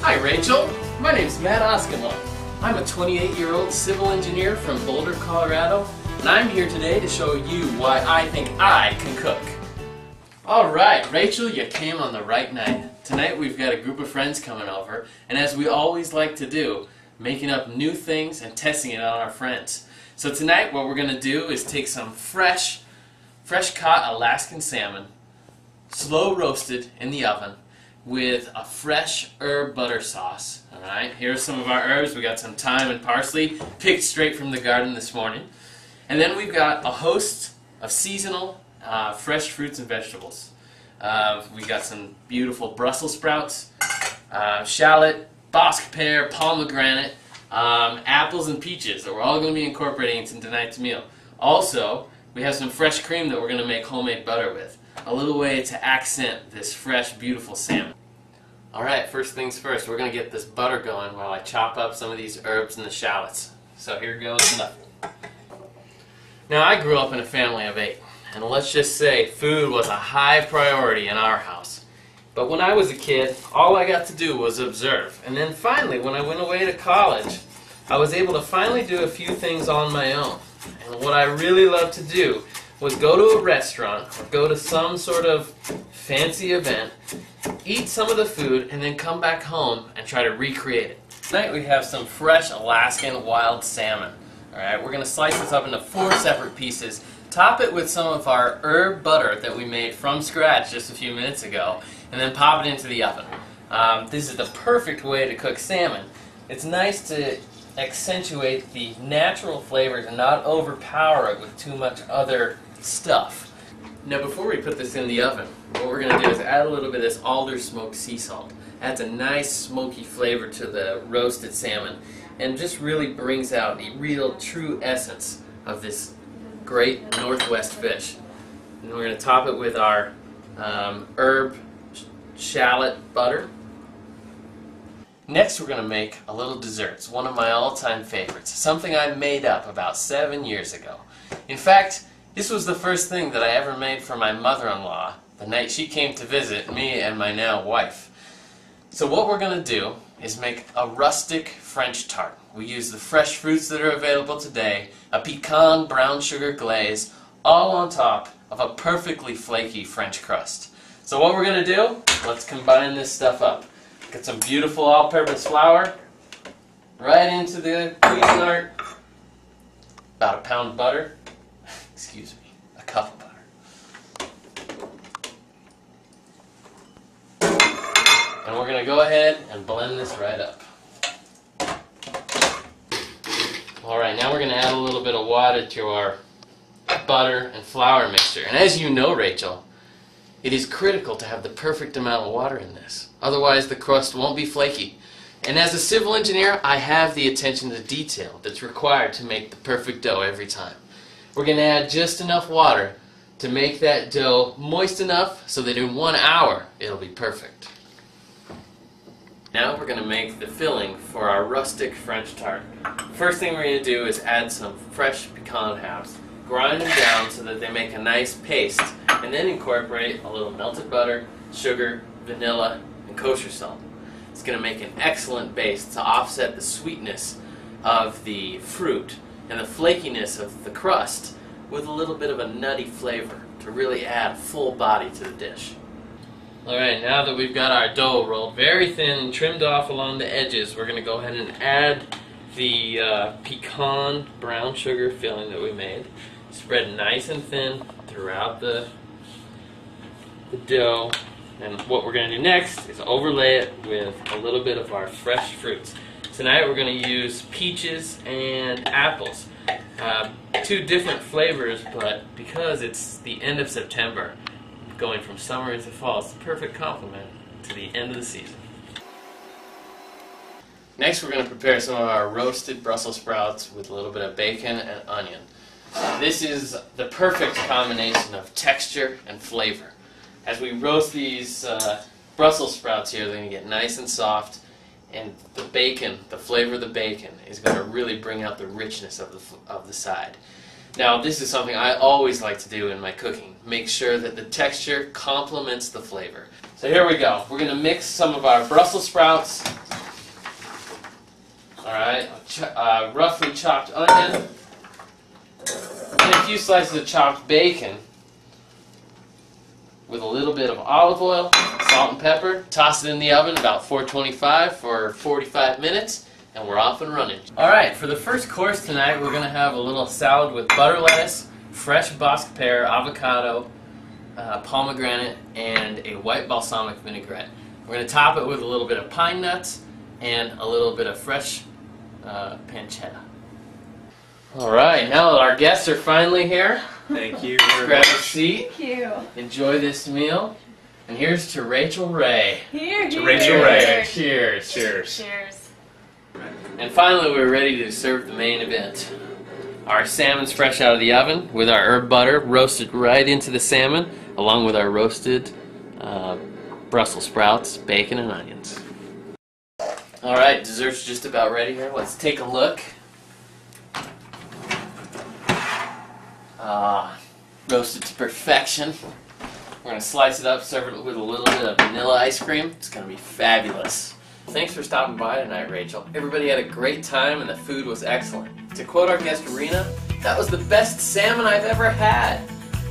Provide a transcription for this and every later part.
Hi Rachel, my name's Matt Oskimo. I'm a 28-year-old civil engineer from Boulder, Colorado, and I'm here today to show you why I think I can cook. Alright, Rachel, you came on the right night. Tonight we've got a group of friends coming over, and as we always like to do, making up new things and testing it on our friends. So tonight what we're going to do is take some fresh caught Alaskan salmon, slow roasted in the oven, with a fresh herb butter sauce. Alright, here's some of our herbs. We got some thyme and parsley, picked straight from the garden this morning. And then we've got a host of seasonal fresh fruits and vegetables. We got some beautiful Brussels sprouts, shallot, bosque pear, pomegranate, apples and peaches that we're all going to be incorporating into tonight's meal. Also, we have some fresh cream that we're going to make homemade butter with. A little way to accent this fresh, beautiful salmon. Alright, first things first, we're going to get this butter going while I chop up some of these herbs and the shallots. So here goes nothing. Now, I grew up in a family of 8, and let's just say food was a high priority in our house. But when I was a kid, all I got to do was observe. And then finally, when I went away to college, I was able to finally do a few things on my own. And what I really loved to do was go to a restaurant or go to some sort of fancy event, eat some of the food, and then come back home and try to recreate it. Tonight we have some fresh Alaskan wild salmon. Alright, we're going to slice this up into 4 separate pieces, top it with some of our herb butter that we made from scratch just a few minutes ago, and then pop it into the oven. This is the perfect way to cook salmon. It's nice to accentuate the natural flavors and not overpower it with too much other stuff. Now before we put this in the oven, what we're going to do is add a little bit of this alder smoked sea salt. Adds a nice smoky flavor to the roasted salmon and just really brings out the real true essence of this great Northwest fish. And we're going to top it with our herb shallot butter. Next we're going to make a little dessert. It's one of my all-time favorites. Something I made up about 7 years ago. In fact, this was the first thing that I ever made for my mother-in-law the night she came to visit me and my now wife. So what we're going to do is make a rustic French tart. We use the fresh fruits that are available today, a pecan brown sugar glaze, all on top of a perfectly flaky French crust. So what we're going to do, let's combine this stuff up. Get some beautiful all-purpose flour right into the Cuisinart, about a pound of butter, excuse me, a cup of butter. And we're going to go ahead and blend this right up. Alright, now we're going to add a little bit of water to our butter and flour mixture. And as you know, Rachel, it is critical to have the perfect amount of water in this. Otherwise the crust won't be flaky. And as a civil engineer, I have the attention to detail that's required to make the perfect dough every time. We're going to add just enough water to make that dough moist enough so that in 1 hour it'll be perfect. Now we're going to make the filling for our rustic French tart. First thing we're going to do is add some fresh pecan halves. Grind them down so that they make a nice paste, and then incorporate a little melted butter, sugar, vanilla, and kosher salt. It's going to make an excellent base to offset the sweetness of the fruit and the flakiness of the crust with a little bit of a nutty flavor to really add full body to the dish. Alright, now that we've got our dough rolled very thin and trimmed off along the edges, we're going to go ahead and add the pecan brown sugar filling that we made. Spread nice and thin throughout the dough. And what we're going to do next is overlay it with a little bit of our fresh fruits. Tonight we're going to use peaches and apples. 2 different flavors, but because it's the end of September, going from summer into fall, it's the perfect complement to the end of the season. Next we're going to prepare some of our roasted Brussels sprouts with a little bit of bacon and onion. This is the perfect combination of texture and flavor. As we roast these Brussels sprouts here, they're going to get nice and soft, and the bacon, the flavor of the bacon, is going to really bring out the richness of the side. Now, this is something I always like to do in my cooking. Make sure that the texture complements the flavor. So here we go. We're going to mix some of our Brussels sprouts Alright, roughly chopped onion, and a few slices of chopped bacon with a little bit of olive oil, salt and pepper. Toss it in the oven about 425 for 45 minutes, and we're off and running. Alright, for the first course tonight, we're going to have a little salad with butter lettuce, fresh Bosc pear, avocado, pomegranate, and a white balsamic vinaigrette. We're going to top it with a little bit of pine nuts and a little bit of fresh pancetta. Alright, now that our guests are finally here, Thank you. grab a seat. Thank you. Enjoy this meal. And here's to Rachel Ray. Here, To here. Rachel Ray. Cheers. Cheers. Cheers. And finally, we're ready to serve the main event. Our salmon's fresh out of the oven with our herb butter roasted right into the salmon, along with our roasted Brussels sprouts, bacon, and onions. Alright, dessert's just about ready here. Let's take a look. Roasted to perfection. We're going to slice it up, serve it with a little bit of vanilla ice cream. It's going to be fabulous. Thanks for stopping by tonight, Rachel. Everybody had a great time and the food was excellent. To quote our guest Rena, that was the best salmon I've ever had.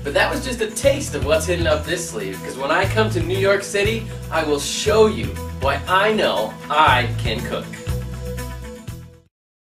But that was just a taste of what's hidden up this sleeve, because when I come to New York City, I will show you why I know I can cook.